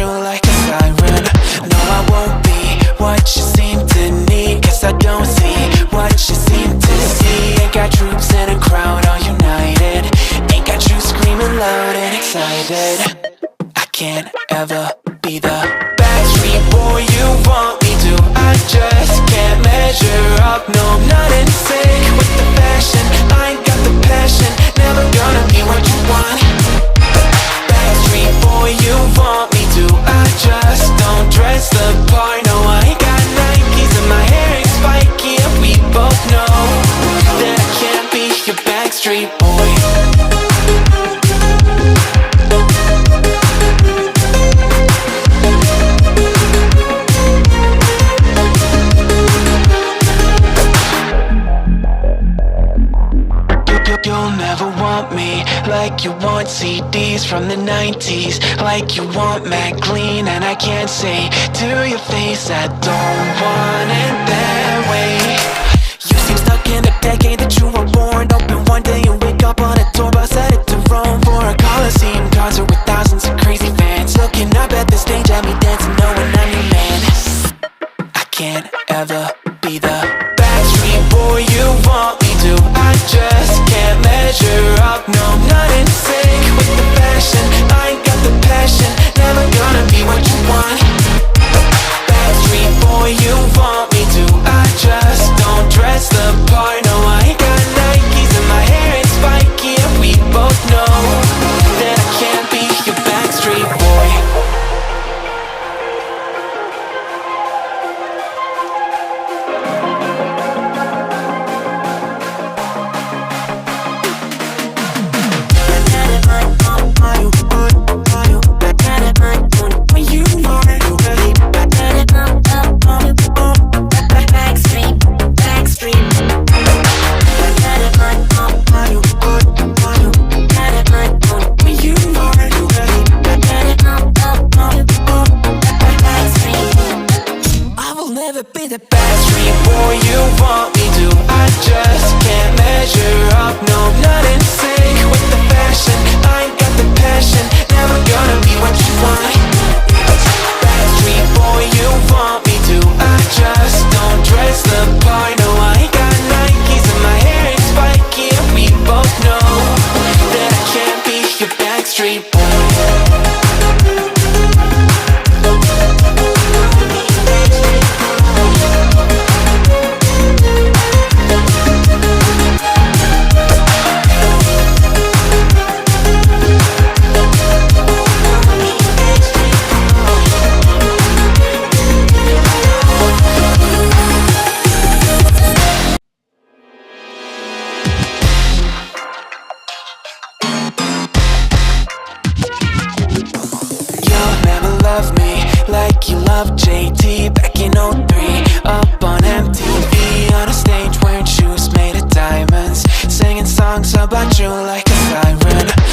you like a siren. No, I won't be what you seem to need, 'cause I don't see what you seem to see. Ain't got troops in a crowd all united, ain't got you screaming loud and excited. I can't ever be the Backstreet Boy you want me to. I just can't measure up, no, I'm not in sync with the fashion. I ain't got the passion, never gonna be what you want. Backstreet Boy you want me to. I just don't dress the part, no, I ain't got Nikes and my hair ain't spiky, and we both know that I can't be your Backstreet Boy. You'll never want me like you want CDs from the 90s, like you want Mac Clean, and I can't say to your face I don't want it that way. You seem stuck in the decade that you were born. Open one day and wake up on a tour bus headed to Rome for a Coliseum concert with thousands of crazy fans looking up at the stage at me dancing, knowing I'm your man. I can't ever be the Backstreet Boy you want me to. I just can't measure up, no, I'm not in sync with the fashion. I ain't got the passion, never gonna be what you want. Backstreet Boy you want me to. I just don't dress the part, no, I ain't got Nikes and my hair ain't spiky, and we both know that I can't be your Backstreet Boy. Be the Backstreet Boy you want me to. I just can't measure up, no, I'm not in sync with the fashion. I ain't got the passion, never gonna be what you want. Backstreet Boy you want me to. I just don't dress the part, no, I ain't got Nikes and my hair ain't spiky, and we both know that I can't be your Backstreet Boy. Love me like you love JT back in '03, up on MTV on a stage wearing shoes made of diamonds, singing songs about you like a siren.